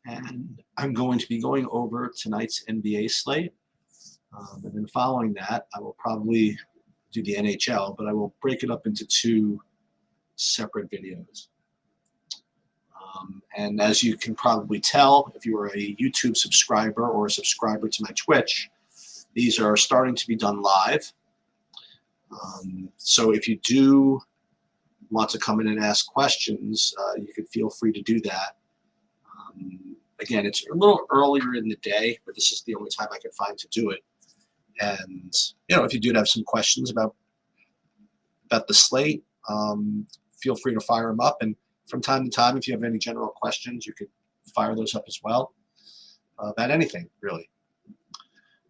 and I'm going to be going over tonight's NBA slate. And then following that, I will probably do the NHL, but I will break it up into two separate videos. And as you can probably tell, if you are a YouTube subscriber or a subscriber to my Twitch, these are starting to be done live. So if you do want to come in and ask questions, you can feel free to do that. Again, it's a little earlier in the day, but this is the only time I can find to do it. And, you know, if you do have some questions about the slate, feel free to fire them up. And from time to time, if you have any general questions, you could fire those up as well, about anything, really.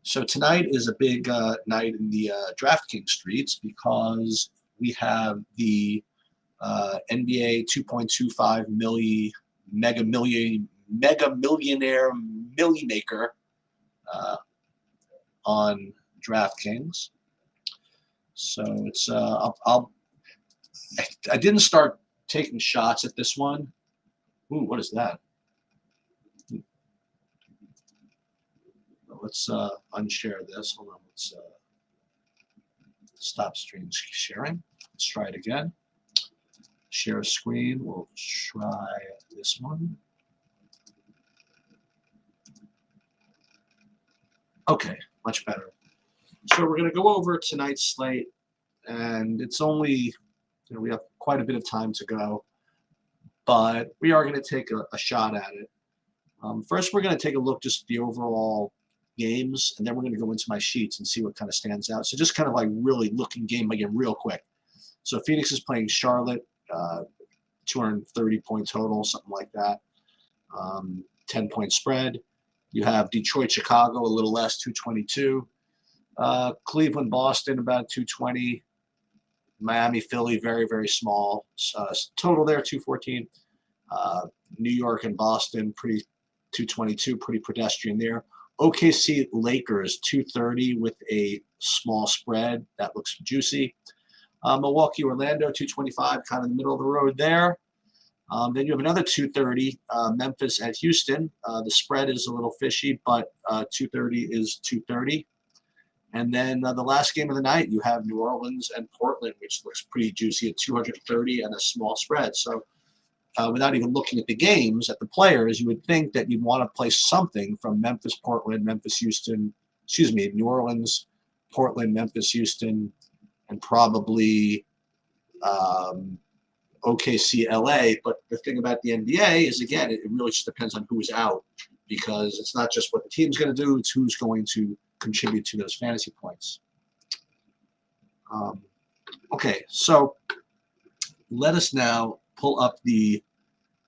So tonight is a big night in the DraftKings streets because we have the NBA 2.25 Mega Millionaire Millie Maker on DraftKings. So it's I didn't start taking shots at this one. Ooh, what is that? Let's unshare this. Hold on. Let's stop stream sharing. Let's try it again. Share a screen. We'll try this one. Okay, much better. So we're going to go over tonight's slate, and it's only, you know, we have quite a bit of time to go, but we are going to take a shot at it. First, we're going to take a look just at the overall games, and then we're going to go into my sheets and see what kind of stands out. So just kind of like really looking game by game real quick. So Phoenix is playing Charlotte, 230-point total, something like that, 10-point spread. You have Detroit, Chicago, a little less, 222. Cleveland, Boston, about 220. Miami, Philly, very, very small. Total there, 214. New York and Boston, pretty 222, pretty pedestrian there. OKC, Lakers, 230 with a small spread. That looks juicy. Milwaukee, Orlando, 225, kind of in the middle of the road there. Then you have another 230, Memphis at Houston. The spread is a little fishy, but 230 is 230. And then the last game of the night, you have New Orleans and Portland, which looks pretty juicy at 230 and a small spread. So without even looking at the games, at the players, you would think that you'd want to play something from Memphis, Portland, Memphis, Houston, New Orleans, Portland, Memphis, Houston, and probably OKC, LA. But the thing about the NBA is, again, it really just depends on who's out, because it's not just what the team's going to do, it's who's going to contribute to those fantasy points. Okay, so let us now pull up the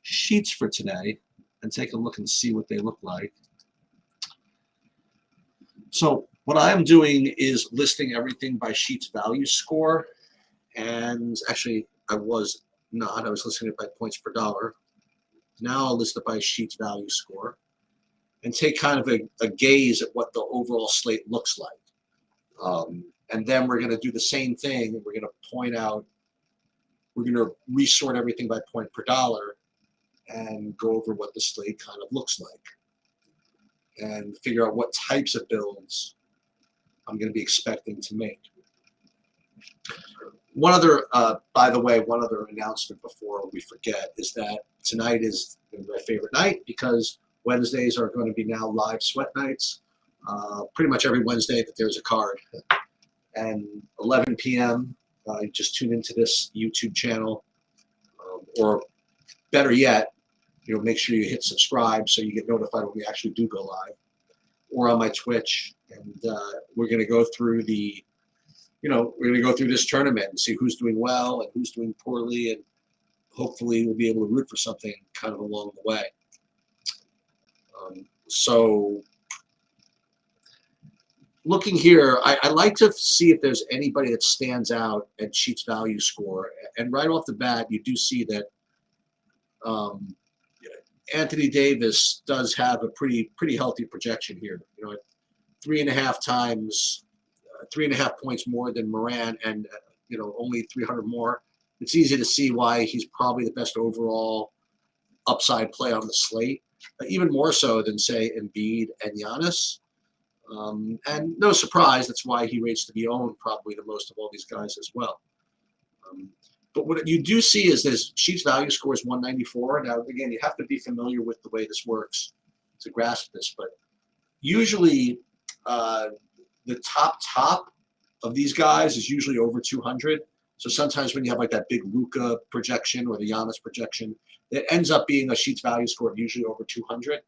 sheets for today and take a look and see what they look like. So what I'm doing is listing everything by sheets value score, and actually I was listing it by points per dollar. Now I'll list it by sheets value score and take kind of a gaze at what the overall slate looks like. And then we're going to do the same thing. We're going to point out, we're going to resort everything by point per dollar and go over what the slate kind of looks like and figure out what types of builds I'm going to be expecting to make. One other, by the way, one other announcement before we forget is that tonight is my favorite night because Wednesdays are going to be now live sweat nights. Pretty much every Wednesday that there's a card. And 11 p.m., just tune into this YouTube channel. Or better yet, make sure you hit subscribe so you get notified when we actually do go live. Or on my Twitch. And we're going to go through this tournament and see who's doing well and who's doing poorly. And hopefully we'll be able to root for something kind of along the way. So looking here, I like to see if there's anybody that stands out at sheets value score. And right off the bat, you do see that Anthony Davis does have a pretty healthy projection here. At 3.5 times, 3.5 points more than Morant, and only 300 more. It's easy to see why he's probably the best overall upside play on the slate. even more so than, say, Embiid and Giannis. And no surprise, that's why he rates to be owned probably the most of all these guys as well. But what you do see is this Sheets value score is 194. Now, again, you have to be familiar with the way this works to grasp this. But usually the top of these guys is usually over 200. So sometimes when you have like that big Luka projection or the Giannis projection, it ends up being a Sheets value score of usually over 200.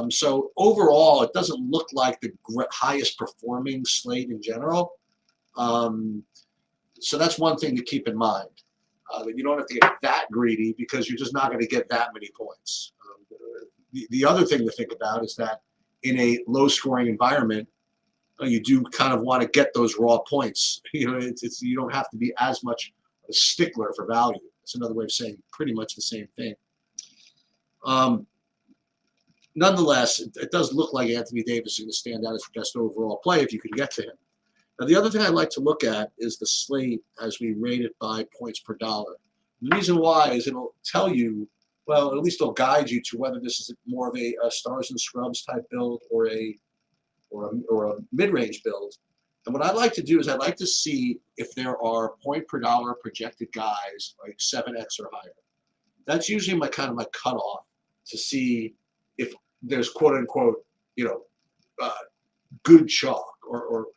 So overall, it doesn't look like the highest performing slate in general. So that's one thing to keep in mind. You don't have to get that greedy because you're just not going to get that many points. The other thing to think about is that in a low-scoring environment, you do kind of want to get those raw points. You don't have to be as much a stickler for value. It's another way of saying pretty much the same thing. Nonetheless, it does look like Anthony Davis is going to stand out as the best overall play if you can get to him. Now, the other thing I'd like to look at is the slate as we rate it by points per dollar. The reason why is it'll tell you, well, at least it'll guide you to whether this is more of a stars and scrubs type build or a mid-range build. And what I'd like to do is I'd like to see if there are point per dollar projected guys like 7x or higher. That's usually my cutoff to see if there's quote unquote, good chalk or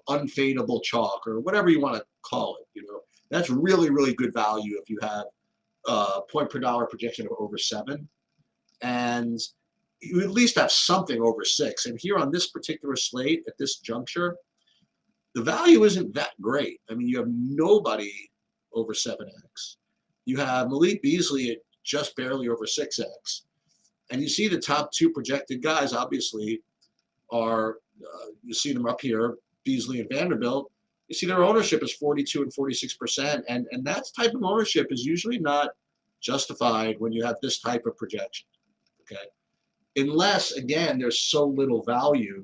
unfadable chalk or whatever you want to call it. That's really, really good value if you have point per dollar projection of over 7, and you at least have something over 6. And here on this particular slate at this juncture, the value isn't that great. I mean, you have nobody over 7x. You have Malik Beasley at just barely over 6x. And you see the top 2 projected guys, obviously, are, you see them up here, Beasley and Vanderbilt. You see their ownership is 42 and 46%. And that type of ownership is usually not justified when you have this type of projection, okay? Unless, again, there's so little value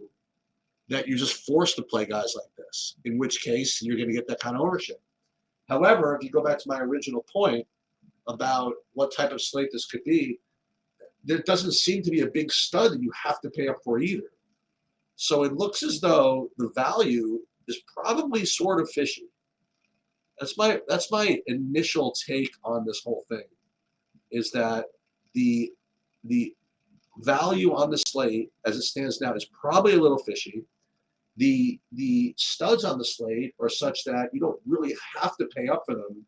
that you're just forced to play guys like this, in which case you're going to get that kind of ownership. However, if you go back to my original point about what type of slate this could be, there doesn't seem to be a big stud that you have to pay up for either. So it looks as though the value is probably sort of fishy. That's my initial take on this whole thing, is that the value on the slate as it stands now is probably a little fishy. The studs on the slate are such that you don't really have to pay up for them.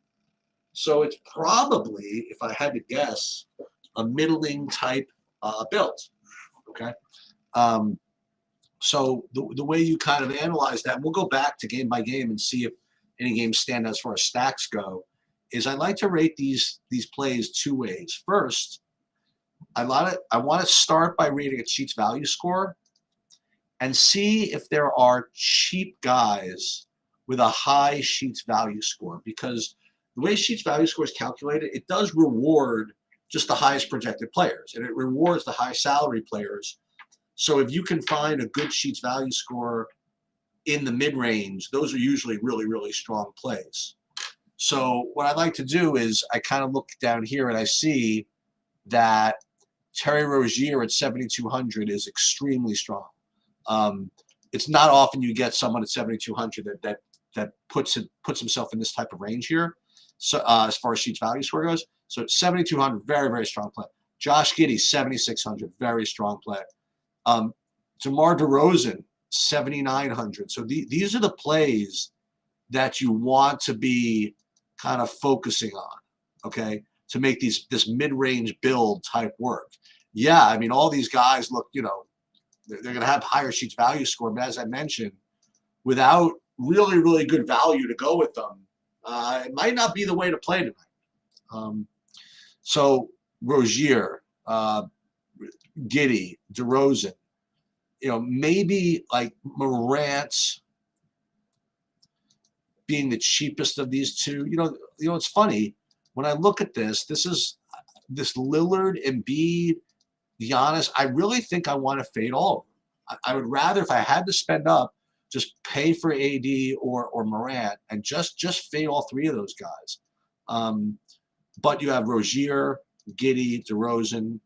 So it's probably, if I had to guess, a middling type build. Okay. So the way you kind of analyze that, and we'll go back to game by game and see if any games stand out as far as stacks go, is I like to rate these plays 2 ways. First, I want to start by rating a Sheets value score and see if there are cheap guys with a high Sheets value score, because the way Sheets value score is calculated, it does reward just the highest projected players, and it rewards the high salary players. So if you can find a good Sheets value score in the mid-range, those are usually really, really strong plays. So what I like to do is I kind of look down here and I see that Terry Rozier at 7,200 is extremely strong. It's not often you get someone at 7,200 that puts himself in this type of range here. So as far as Sheets value score goes, so 7,200, very, very strong play. Josh Giddey, 7,600, very strong play. DeMar DeRozan, 7,900. So these are the plays that you want to be kind of focusing on, okay, to make this mid-range build type work. Yeah, I mean, all these guys look, they're going to have higher Sheets value score, but as I mentioned, without really, really good value to go with them, it might not be the way to play tonight. So Rozier, Giddey, DeRozan, maybe like Morant being the cheapest of these two. It's funny when I look at this is this Lillard, Embiid, Giannis. I really think I want to fade all of them. I would rather, if I had to spend up, just pay for AD or Morant and just fade all 3 of those guys. But you have Rozier, Giddey, DeRozan,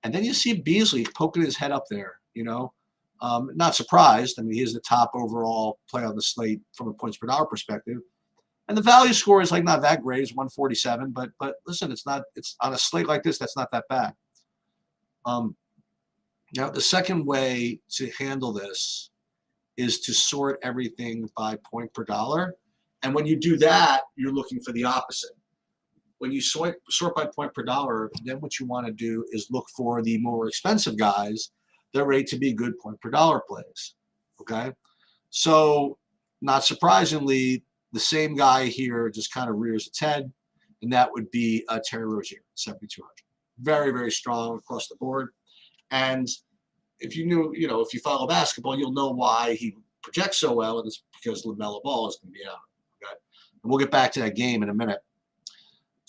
And then you see Beasley poking his head up there, not surprised. I mean, he's the top overall play on the slate from a points per dollar perspective. And the value score is like not that great. It's 147, but listen, it's on a slate like this, that's not that bad. Now the second way to handle this is to sort everything by point per dollar. And when you do that, you're looking for the opposite. When you sort by point per dollar, then what you want to do is look for the more expensive guys that rate to be good point per dollar plays. Okay? So not surprisingly, the same guy here just kind of rears its head, and that would be Terry Rozier, 7,200. Very, very strong across the board. And if you follow basketball, you'll know why he projects so well, and it's because LaMelo Ball is going to be out. Okay? And we'll get back to that game in a minute.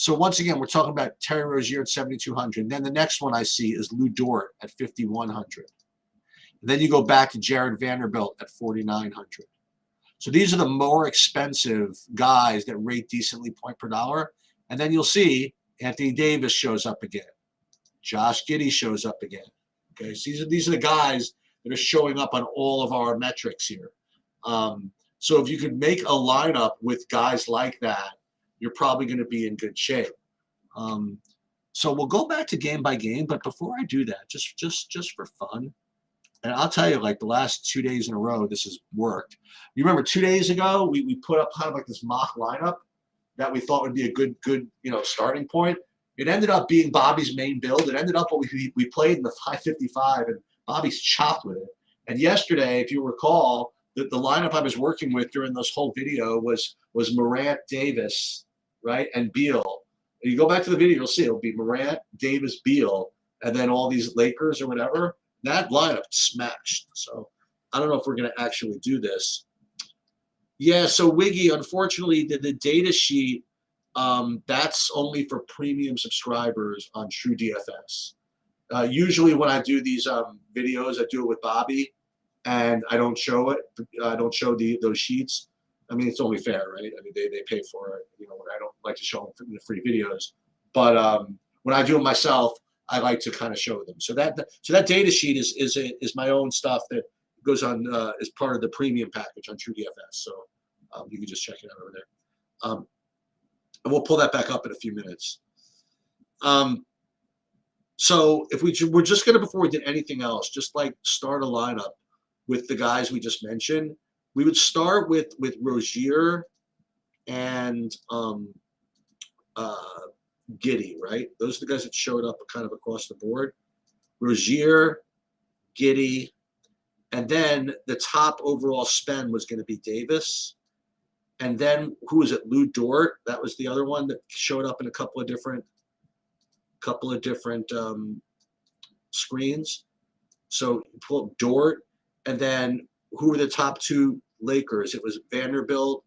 So once again, we're talking about Terry Rozier at 7,200. Then the next one I see is Lou Dort at 5,100. Then you go back to Jared Vanderbilt at 4,900. So these are the more expensive guys that rate decently point per dollar. And then you'll see Anthony Davis shows up again. Josh Giddey shows up again. Okay, so these are the guys that are showing up on all of our metrics here. So if you could make a lineup with guys like that, you're probably going to be in good shape. So we'll go back to game by game, but before I do that, just for fun, and I'll tell you, like the last 2 days in a row, this has worked. You remember 2 days ago, we put up kind of like this mock lineup that we thought would be a good starting point. It ended up being Bobby's main build. It ended up what we played in the 555, and Bobby's chopped with it. And yesterday, if you recall, the lineup I was working with during this whole video was Morant, Davis, right, and Beal. And you go back to the video, you'll see it'll be Morant, Davis, Beal, and then all these Lakers or whatever. That lineup smashed. So I don't know if we're going to actually do this. Yeah, so Wiggy, unfortunately, the data sheet, that's only for premium subscribers on TrueDFS. Usually when I do these videos, I do it with Bobby, and I don't show it. I don't show those sheets. I mean, it's only fair, right? I mean, they pay for it. I don't like to show them the free videos. But when I do it myself, I like to kind of show them. So that data sheet is my own stuff that goes on as part of the premium package on TrueDFS. So you can just check it out over there. And we'll pull that back up in a few minutes. So if we're just going to, before we did anything else, just like start a lineup with the guys we just mentioned, we would start with Rozier and Giddey, right? Those are the guys that showed up kind of across the board. Rozier, Giddey, and then the top overall spend was going to be Davis. And then who was it? Lou Dort. That was the other one that showed up in a couple of different screens. So you pull up Dort, and then who were the top two Lakers? It was Vanderbilt,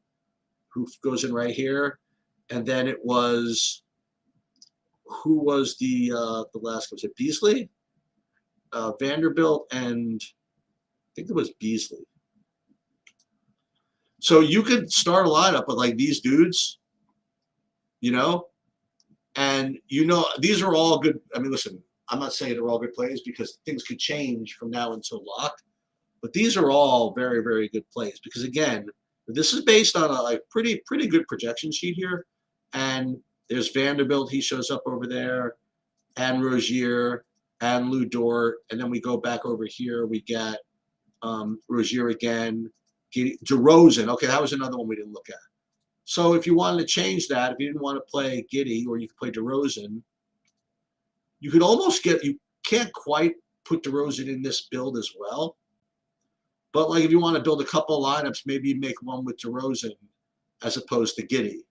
who goes in right here, and then it was who was the last? Was it Beasley? Vanderbilt, and I think it was Beasley. So you could start a lineup with like these dudes, and these are all good. I mean, listen, I'm not saying they're all good plays because things could change from now until lock, but these are all very, very good plays because again, this is based on a pretty good projection sheet here, and there's Vanderbilt. He shows up over there, and Rozier and Lou Dort, and then we go back over here. We get Rozier again. DeRozan, okay, that was another one we didn't look at. So if you wanted to change that, if you didn't want to play Giddey or you could play DeRozan, you could almost you can't quite put DeRozan in this build as well. But like if you want to build a couple of lineups, maybe you make one with DeRozan as opposed to Giddey,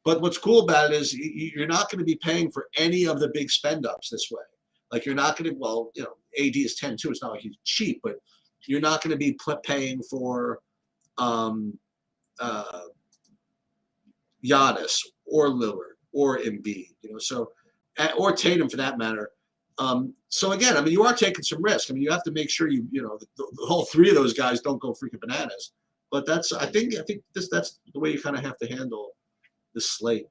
But what's cool about it is you're not going to be paying for any of the big spend ups this way. Like you're not going to, AD is 10-2. It's not like he's cheap, but you're not going to be paying for Giannis or Lillard or Embiid, or Tatum for that matter. So again, I mean, you are taking some risk. I mean, you have to make sure the whole three of those guys don't go freaking bananas. But I think that's the way you kind of have to handle this slate.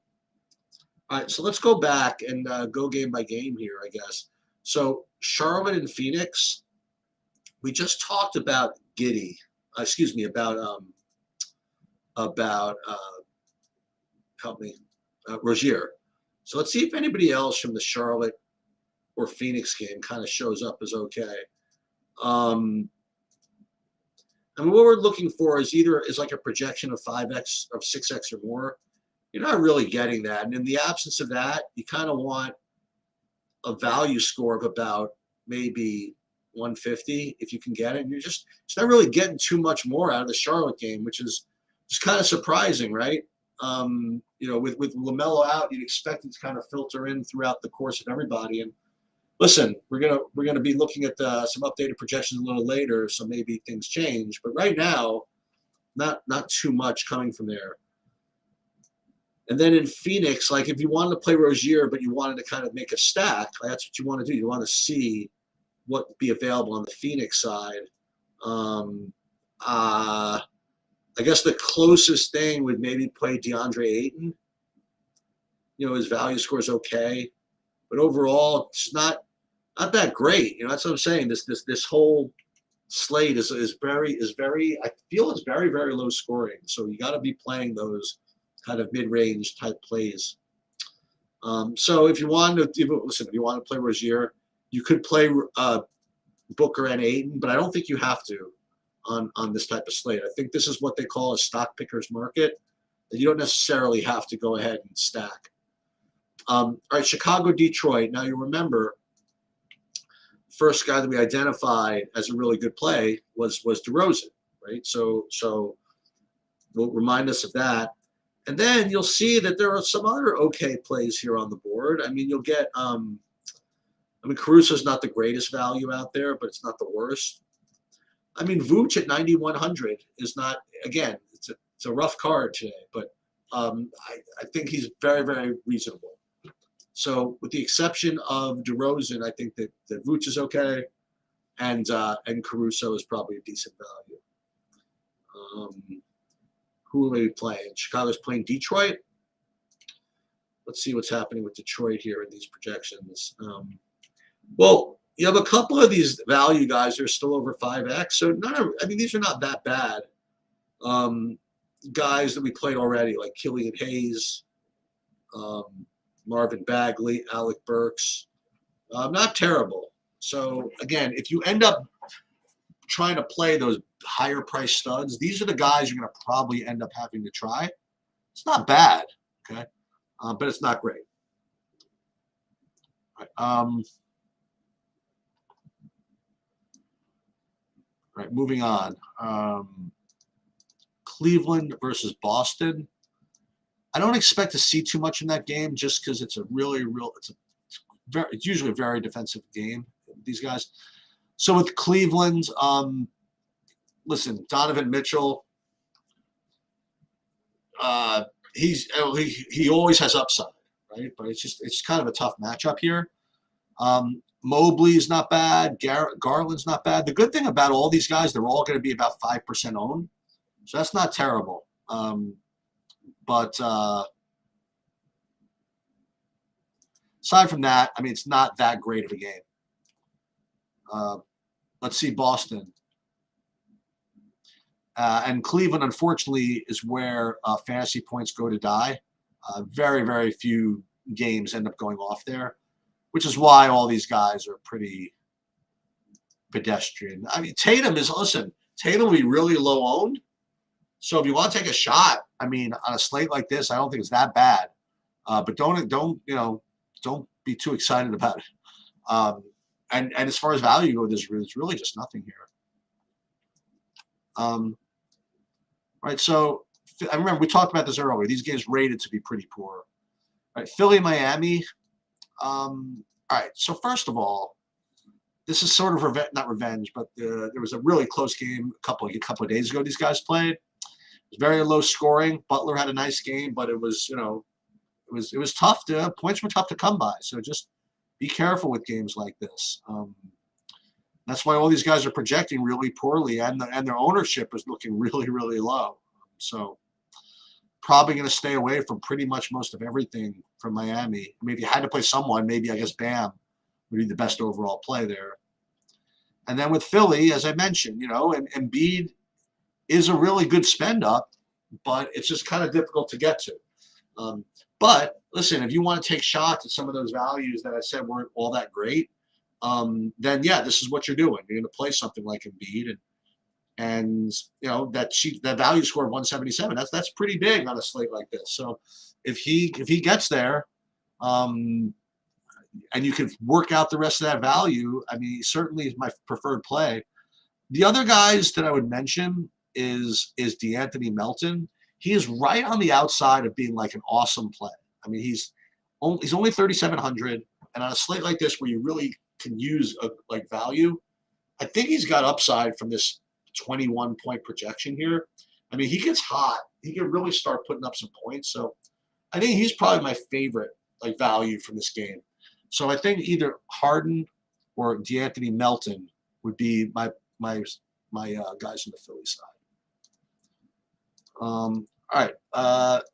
All right, so let's go back and go game by game here, I guess. So Charlotte and Phoenix, we just talked about Giddy. Excuse me, about help me, Rozier. So let's see if anybody else from the Charlotte or Phoenix game kind of shows up as okay. I mean, what we're looking for is either is like a projection of 5x, of 6x or more. You're not really getting that. And in the absence of that, you kind of want a value score of about maybe 150 if you can get it. And you're just not really getting too much more out of the Charlotte game, which is just kind of surprising, right? With LaMelo out, you'd expect it to kind of filter in throughout the course of everybody. And listen, we're gonna be looking at some updated projections a little later, so maybe things change. But right now, not too much coming from there. And then in Phoenix, like if you wanted to play Rozier, but you wanted to kind of make a stack, that's what you want to do. You want to see what would be available on the Phoenix side. I guess the closest thing would maybe play DeAndre Ayton. His value score is okay, but overall, it's not that great. That's what I'm saying. This whole slate is very I feel it's very, very low scoring. So you got to be playing those kind of mid-range type plays. So if you want to play Rozier, you could play Booker and Ayton, but I don't think you have to on this type of slate. I think this is what they call a stock picker's market, and you don't necessarily have to go ahead and stack. All right, Chicago, Detroit. Now you remember, first guy that we identified as a really good play was DeRozan, right? So we'll remind us of that. And then you'll see that there are some other okay plays here on the board. I mean, you'll get, Caruso's not the greatest value out there, but it's not the worst. I mean, Vooch at 9,100 is not, again, it's a rough card today, but I think he's very, very reasonable. So with the exception of DeRozan, I think that Vooch is okay, and Caruso is probably a decent value. Who are we playing? Chicago's playing Detroit. Let's see what's happening with Detroit here in these projections. Well, you have a couple of these value guys that are still over 5x. So these are not that bad. Guys that we played already, like Killian Hayes, Marvin Bagley, Alec Burks. Not terrible. So again, if you end up trying to play those higher price studs, these are the guys you're going to probably end up having to try. It's not bad, okay, but it's not great. All right, moving on. Cleveland versus Boston. I don't expect to see too much in that game just because it's it's usually a very defensive game, these guys. So with Cleveland, listen, Donovan Mitchell, he always has upside, right? But it's kind of a tough matchup here. Mobley's not bad. Garland's not bad. The good thing about all these guys, they're all going to be about 5% owned, so that's not terrible. But aside from that, I mean, it's not that great of a game. Let's see Boston. And Cleveland, unfortunately, is where fantasy points go to die. Very, very few games end up going off there, which is why all these guys are pretty pedestrian. I mean, Tatum will be really low owned. So if you want to take a shot, I mean, on a slate like this, I don't think it's that bad. But don't be too excited about it. And as far as value goes, there's really just nothing here. Right, so I remember we talked about this earlier. These games rated to be pretty poor. Right, Philly, Miami. All right, so first of all, this is sort of not revenge, but there was a really close game a couple of days ago. These guys played. It was very low scoring. Butler had a nice game, but it was it was tough. Points were tough to come by. So just be careful with games like this. That's why all these guys are projecting really poorly, and their ownership is looking really, really low. So probably going to stay away from pretty much most of everything from Miami. I mean, if you had to play someone, maybe I guess Bam. would be the best overall play there. And then with Philly, as I mentioned, and Embiid is a really good spend up, but it's just kind of difficult to get to. But listen, if you want to take shots at some of those values that I said weren't all that great, then yeah, this is what you're doing. You're going to play something like Embiid, and that value score of 177. That's pretty big on a slate like this. So if he gets there, and you can work out the rest of that value, I mean, he certainly is my preferred play. The other guys that I would mention is DeAnthony Melton. He is right on the outside of being like an awesome play. I mean, he's only 3,700, and on a slate like this where you really can use like value, I think he's got upside from this 21-point projection here. I mean, he gets hot. He can really start putting up some points. So I think he's probably my favorite like value from this game. So I think either Harden or DeAnthony Melton would be my guys on the Philly side. All right,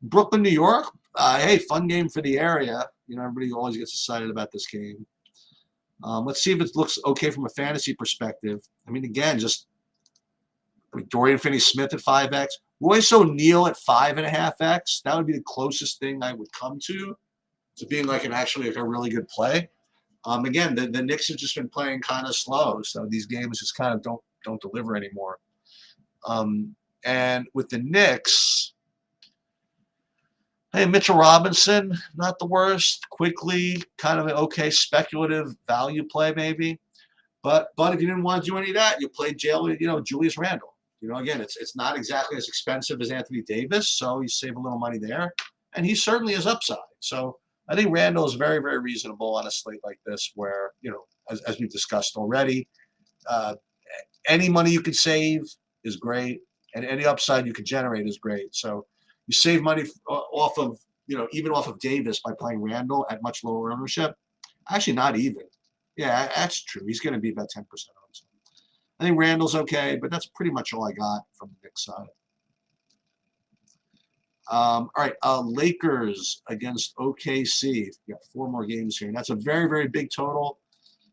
Brooklyn, New York. Hey, fun game for the area. Everybody always gets excited about this game. Let's see if it looks okay from a fantasy perspective. I mean, again, Dorian Finney-Smith at 5x, Royce O'Neal at 5.5x. That would be the closest thing I would come to being like actually a really good play. Again, the Knicks have just been playing kind of slow, so these games just kind of don't deliver anymore. And with the Knicks, hey, Mitchell Robinson, not the worst. Quickly, kind of an okay speculative value play maybe. But if you didn't want to do any of that, you played Julius Randle. Again, it's not exactly as expensive as Anthony Davis, so you save a little money there. And he certainly is upside. So I think Randle is very, very reasonable on a slate like this where, as we've discussed already, any money you could save is great, and any upside you could generate is great. So you save money off of, even off of Davis by playing Randle at much lower ownership. Actually, not even. Yeah, that's true. He's going to be about 10% ownership. I think Randle's okay, but that's pretty much all I got from the Knicks side. All right, Lakers against OKC. We got 4 more games here, and that's a very, very big total.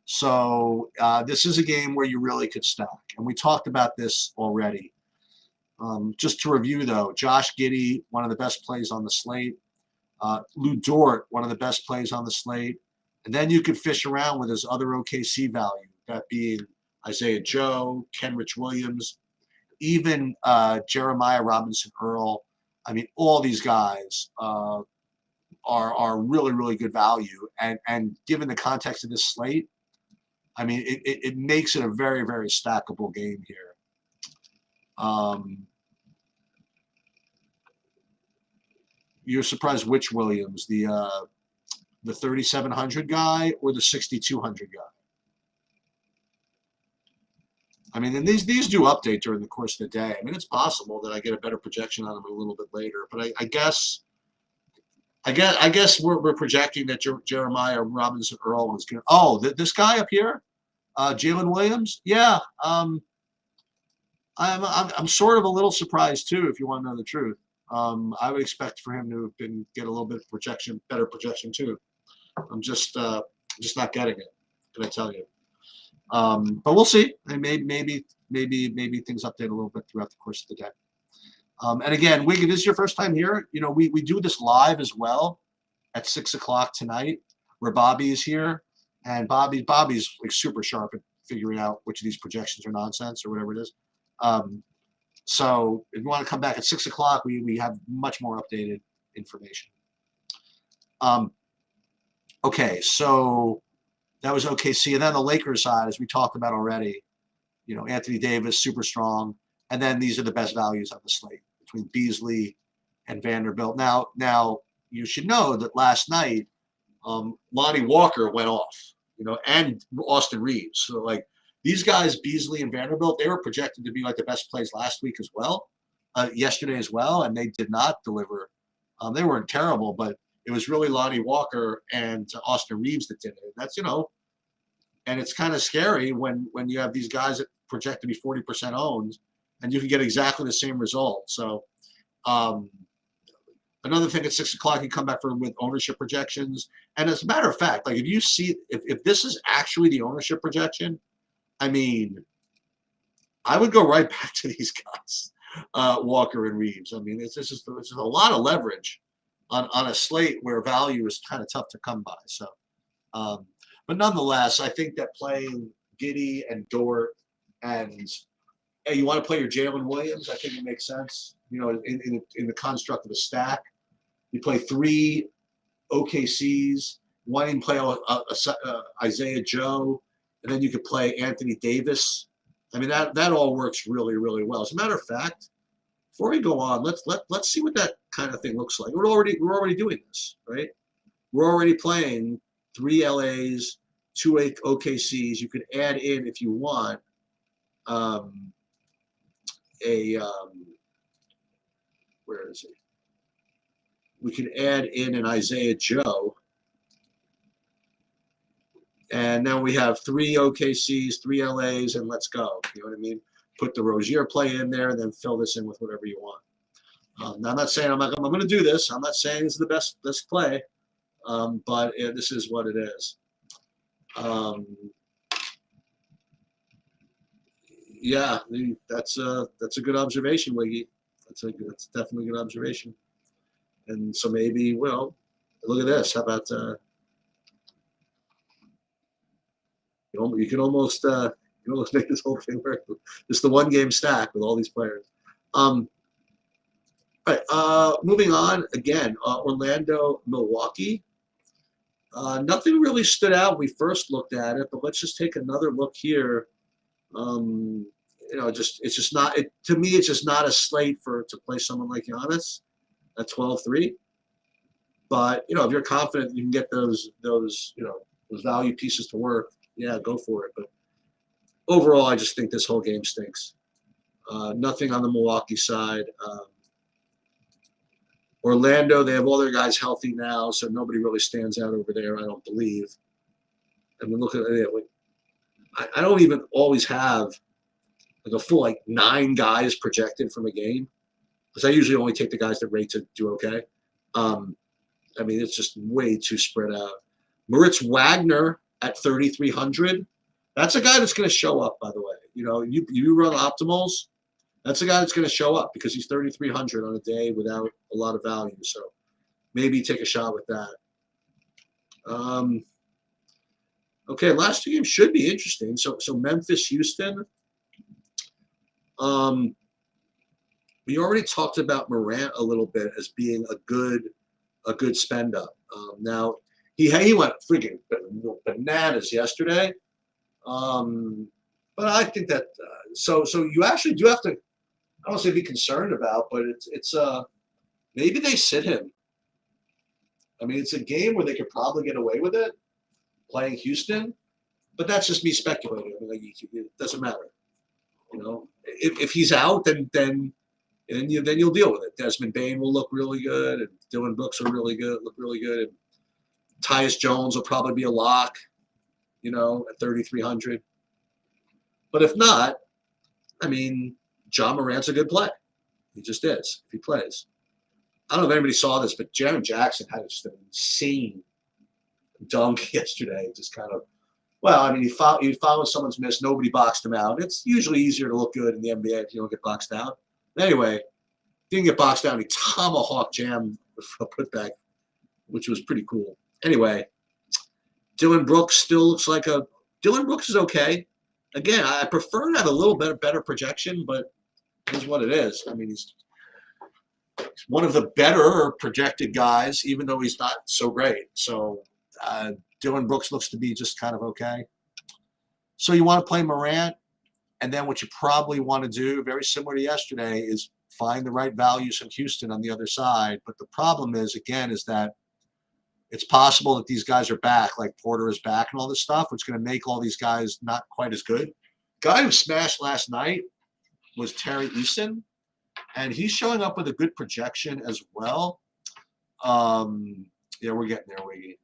So this is a game where you really could stack, and we talked about this already. Just to review, though, Josh Giddey, one of the best plays on the slate. Lou Dort, one of the best plays on the slate. And then you could fish around with his other OKC value, that being Isaiah Joe, Kenrich Williams, even Jeremiah Robinson Earl. I mean, all these guys are really, really good value. And given the context of this slate, I mean, it makes it a very, very stackable game here. You're surprised which Williams, the 3,700 guy or the 6,200 guy? I mean, and these do update during the course of the day. I mean, it's possible that I get a better projection on them a little bit later, but I guess we're projecting that Jeremiah Robinson Earl is going. Oh, this guy up here, Jalen Williams. Yeah, I'm sort of a little surprised too, if you want to know the truth. I would expect for him to get a little bit of better projection too. I'm just not getting it. Can I tell you? But we'll see. And maybe things update a little bit throughout the course of the day. And again, Wig, if this is your first time here, we do this live as well at 6 o'clock tonight, where Bobby is here, and Bobby's like super sharp at figuring out which of these projections are nonsense or whatever it is. So if you want to come back at 6 o'clock, we have much more updated information. Okay, so that was OKC. And then the Lakers side, as we talked about already, Anthony Davis, super strong. And then these are the best values on the slate between Beasley and Vanderbilt. Now you should know that last night, Lonnie Walker went off, and Austin Reeves. So, like, these guys, Beasley and Vanderbilt, they were projected to be like the best plays last week as well, yesterday as well, and they did not deliver. They weren't terrible, but it was really Lonnie Walker and Austin Reeves that did it. That's, and it's kind of scary when you have these guys that project to be 40% owned, and you can get exactly the same result. So another thing at 6 o'clock, you come back with ownership projections. And as a matter of fact, like if you see if this is actually the ownership projection, I mean, I would go right back to these guys, Walker and Reeves. I mean, it's just a lot of leverage on a slate where value is kind of tough to come by. So, but nonetheless, I think that playing Giddey and Dort and hey, you want to play your Jalen Williams? I think it makes sense. You know, in the construct of a stack, you play 3 OKCs. One you can play Isaiah Joe, and then you could play Anthony Davis. I mean that all works really really well. As a matter of fact, before we go on, let's see what that kind of thing looks like. We're already doing this, right? We're already playing 3 LAs, 2 OKCs. You could add in if you want where is it? We could add in an Isaiah Joe. And now we have 3 OKCs, 3 LAs, and let's go. You know what I mean? Put the Rozier play in there, and then fill this in with whatever you want. Now I'm not saying I'm going to do this. I'm not saying this is the best play, but this is what it is. Yeah, that's a good observation, Wiggy. That's definitely a good observation. And so maybe, well, look at this. How about you can almost make this whole thing work. It's the 1 game stack with all these players. All right, moving on. Again, Orlando, Milwaukee. Nothing really stood out when we first looked at it, but let's just take another look here. You know, it's just not. To me, it's just not a slate to play someone like Giannis at 12-3. But you know, if you're confident you can get those value pieces to work, yeah, go for it. But overall, I just think this whole game stinks. Nothing on the Milwaukee side. Orlando, they have all their guys healthy now, so nobody really stands out over there, I don't believe. I mean, look at it. I don't even always have like a full 9 guys projected from a game, because I usually only take the guys that rate to do okay. I mean, it's just way too spread out. Moritz Wagner at 3,300. That's a guy that's going to show up, by the way. You know, you run optimals, that's a guy that's going to show up because he's 3,300 on a day without a lot of value. So maybe take a shot with that. Okay, last 2 games should be interesting. So Memphis, Houston. We already talked about Morant a little bit as being a good spend up. Now he went freaking bananas yesterday. But I think that so you actually do have to, I don't say be concerned about, but it's maybe they sit him. I mean, it's a game where they could probably get away with it playing Houston, but that's just me speculating. I mean, it doesn't matter. You know, if he's out, then you'll deal with it. Desmond Bane will look really good, and Dylan Brooks will look really good, and Tyus Jones will probably be a lock, you know, at 3,300. But if not, I mean, John Morant's a good play. He just is if he plays. I don't know if anybody saw this, but Jaren Jackson had just an insane dunk yesterday. Just kind of, well, I mean, he followed someone's miss. Nobody boxed him out. It's usually easier to look good in the NBA if you don't get boxed out. But anyway, didn't get boxed out. He tomahawk jammed a putback, which was pretty cool. Anyway, Dylan Brooks still looks like Dylan Brooks is okay. Again, I prefer to have a little bit better projection, but it is what it is. I mean, he's one of the better projected guys, even though he's not so great. So Dylan Brooks looks to be just kind of okay. So you want to play Morant, and then what you probably want to do, very similar to yesterday, is find the right values from Houston on the other side. But the problem is, again, is that it's possible that these guys are back, like Porter is back and all this stuff, which is going to make all these guys not quite as good. Guy who smashed last night was Terry Eason, and he's showing up with a good projection as well. Yeah, we're getting there, Wiggy.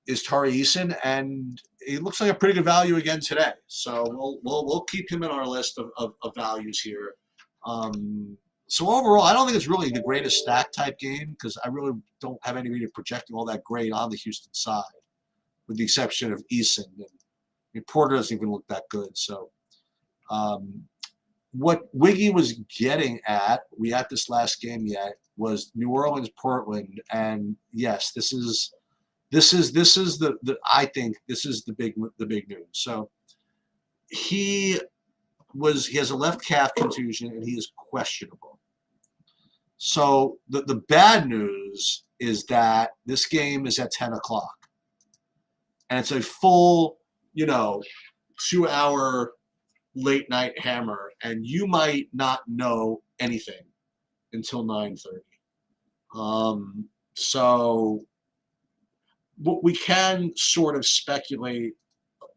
Is Tari Eason, and he looks like a pretty good value again today. So we'll keep him in our list of values here. So overall, I don't think it's really the greatest stack type game because I really don't have anybody projecting all that great on the Houston side, with the exception of Eason. And, I mean, Porter doesn't even look that good. So what Wiggy was getting at, we had this last game yet, was New Orleans, Portland, and yes, this is the I think this is the big news. So he has a left calf contusion and he is questionable. So the bad news is that this game is at 10 o'clock. And it's a full, 2-hour late night hammer, and you might not know anything until 9:30. So we can sort of speculate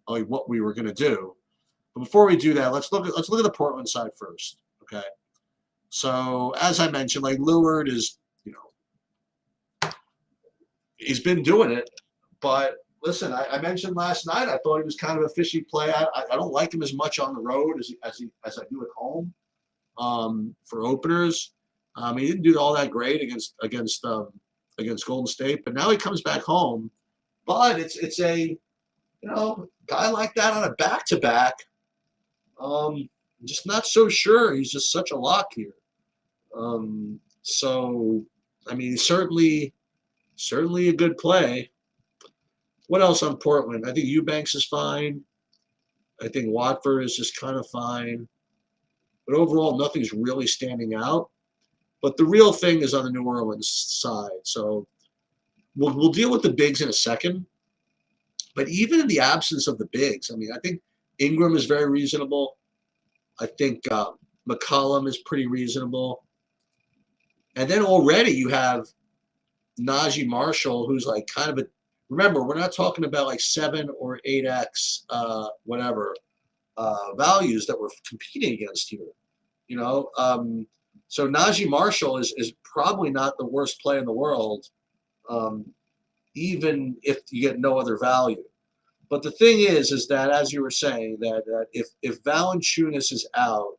like what we were going to do. But before we do that, let's look at the Portland side first. Okay. So as I mentioned, like Lillard is, he's been doing it, but listen, I mentioned last night I thought he was kind of a fishy play. I don't like him as much on the road as I do at home for openers. He didn't do all that great against Golden State, but now he comes back home. But it's a guy like that on a back-to-back. I'm just not so sure. He's just such a lock here. So I mean, certainly a good play. What else on Portland? I think Eubanks is fine. I think Watford is just kind of fine. But overall, nothing's really standing out. But the real thing is on the New Orleans side. So we'll deal with the bigs in a second. But even in the absence of the bigs, I mean, I think Ingram is very reasonable. I think McCollum is pretty reasonable. And then already you have Najee Marshall, who's like kind of a – remember, we're not talking about like 7 or 8x values that we're competing against here. So Najee Marshall is probably not the worst play in the world, even if you get no other value. But the thing is that, as you were saying, that if Valanciunas is out,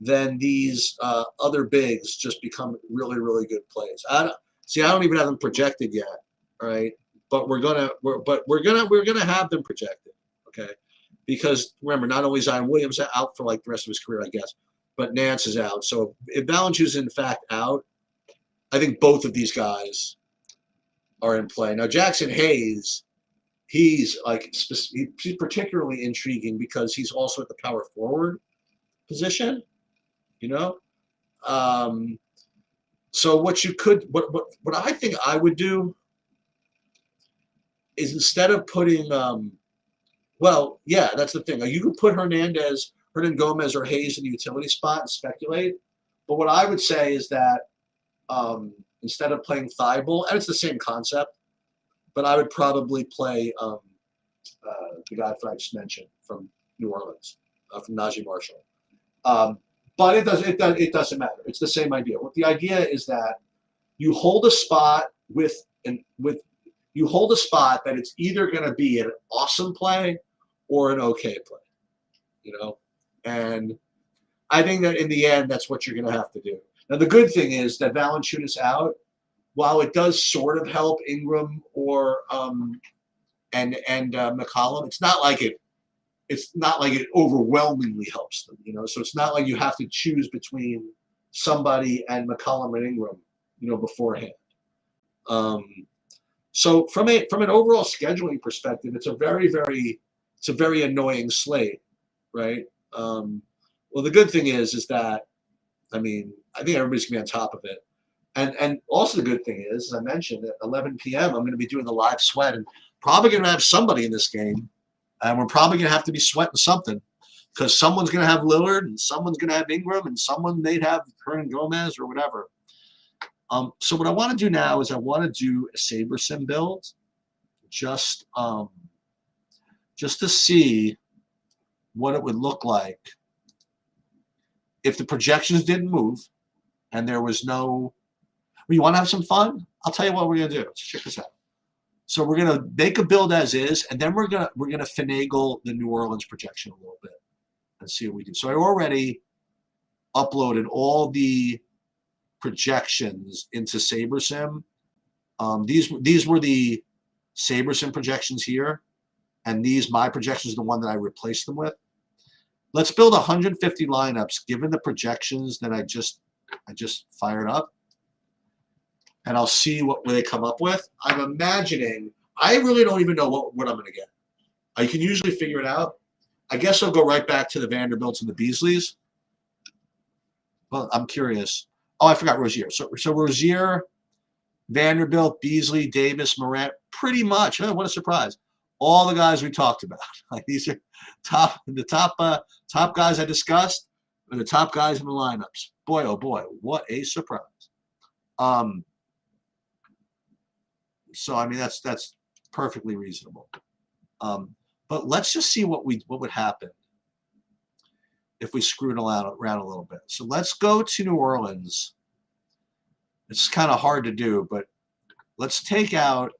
then these other bigs just become really, really good plays. I don't even have them projected yet, right? But we're gonna have them projected, okay? Because remember, not only Zion Williams out for like the rest of his career, I guess, but Nance is out. So if Valanciunas is in fact out, I think both of these guys are in play. Now Jackson Hayes, he's particularly intriguing because he's also at the power forward position, So what I think I would do is instead of putting, that's the thing. Like you could put Hernan Gomez or Hayes in the utility spot and speculate. But what I would say is that instead of playing Thibault, and it's the same concept, but I would probably play the guy that I just mentioned from New Orleans, from Najee Marshall. But it doesn't matter. It's the same idea. What the idea is that you hold a spot you hold a spot that it's either going to be an awesome play or an okay play, And I think that in the end, that's what you're going to have to do. Now, the good thing is that Valanciunas out, while it does sort of help Ingram or and McCollum, it's not like it overwhelmingly helps them, So it's not like you have to choose between somebody and McCollum and Ingram, beforehand. So from an overall scheduling perspective, it's a very annoying slate, right? Well, the good thing is that, I think everybody's gonna be on top of it, and also the good thing is, as I mentioned, at 11 p.m. I'm going to be doing the live sweat, and probably going to have somebody in this game, and we're probably going to have to be sweating something, because someone's going to have Lillard, and someone's going to have Ingram, and someone may have Hernan Gomez or whatever. So what I want to do now is I want to do a SaberSim build, just to see what it would look like if the projections didn't move and there was no. You want to have some fun? I'll tell you what we're gonna do. Let's check this out. So we're gonna make a build as is, and then we're gonna finagle the New Orleans projection a little bit and see what we do. So I already uploaded all the projections into SaberSim. These were the SaberSim projections here, and my projections are the one that I replaced them with. Let's build 150 lineups given the projections that I just fired up, and I'll see what they come up with. I'm imagining, I really don't even know what I'm going to get. I can usually figure it out. I guess I'll go right back to the Vanderbilts and the Beasleys. Well, I'm curious. Oh, I forgot Rozier. So Rozier, Vanderbilt, Beasley, Davis, Morant, pretty much. Oh, what a surprise! All the guys we talked about. Like these are the top guys I discussed are the top guys in the lineups. Boy, oh boy, what a surprise! So I mean that's perfectly reasonable. But let's just see what would happen if we screwed around a little bit. So let's go to New Orleans. It's kind of hard to do, but let's take out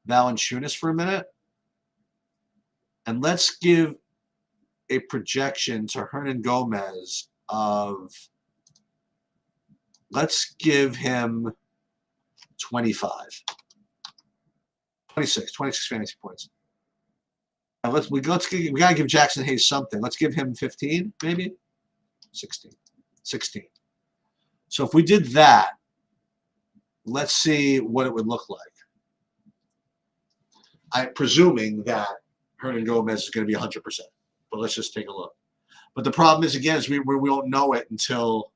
Valanciunas for a minute, and let's give a projection to Hernangomez of, let's give him 25. 26 fantasy points. Now we gotta give Jackson Hayes something. Let's give him 15, maybe 16. So if we did that, let's see what it would look like. I'm presuming that Hernangomez is going to be 100%, but let's just take a look. But the problem is, again, is we won't know it until,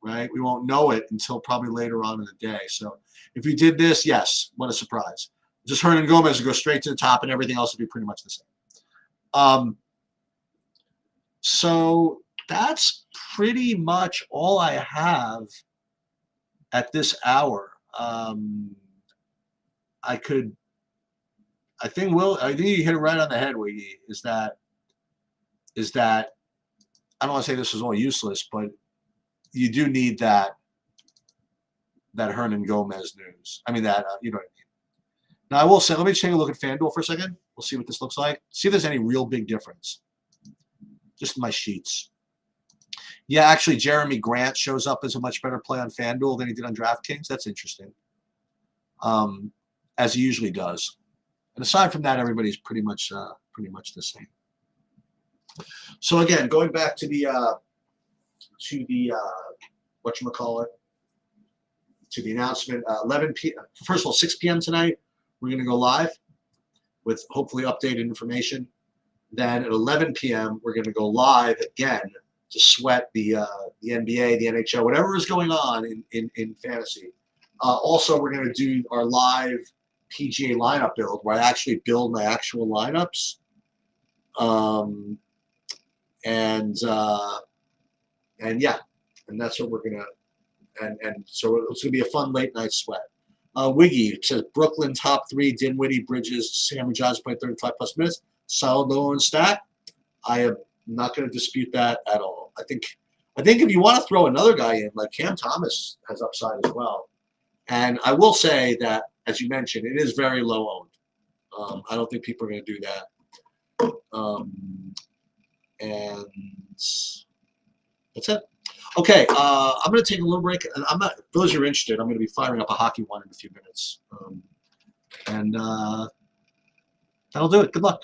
right? We won't know it until probably later on in the day. So if we did this, yes, what a surprise. Just Hernangomez would go straight to the top, and everything else would be pretty much the same. So that's pretty much all I have at this hour. I think you hit it right on the head, Wiggy, is that I don't want to say this is all useless, but you do need that Hernangomez news. I mean that you know what I mean. Now I will say, let me take a look at FanDuel for a second. We'll see what this looks like. See if there's any real big difference. Just in my sheets. Yeah, actually, Jeremy Grant shows up as a much better play on FanDuel than he did on DraftKings. That's interesting. As he usually does. And aside from that, everybody's pretty much the same. So again, going back to the whatchamacallit, to the announcement, 11 p.m. First of all, 6 p.m. tonight, we're going to go live with hopefully updated information. Then at 11 p.m., we're going to go live again to sweat the NBA, the NHL, whatever is going on in fantasy. Also, we're going to do our live PGA lineup build, where I actually build my actual lineups. And yeah, and that's what we're gonna. And so it's gonna be a fun late night sweat. Wiggy says Brooklyn top 3: Dinwiddie, Bridges, Cameron Johnson played 35+ minutes. Solid low and stack. I am not going to dispute that at all. I think if you want to throw another guy in, like Cam Thomas has upside as well. And I will say that, as you mentioned, it is very low owned. I don't think people are going to do that. And that's it. Okay, I'm going to take a little break. And for those who are interested, I'm going to be firing up a hockey one in a few minutes. And that'll do it. Good luck.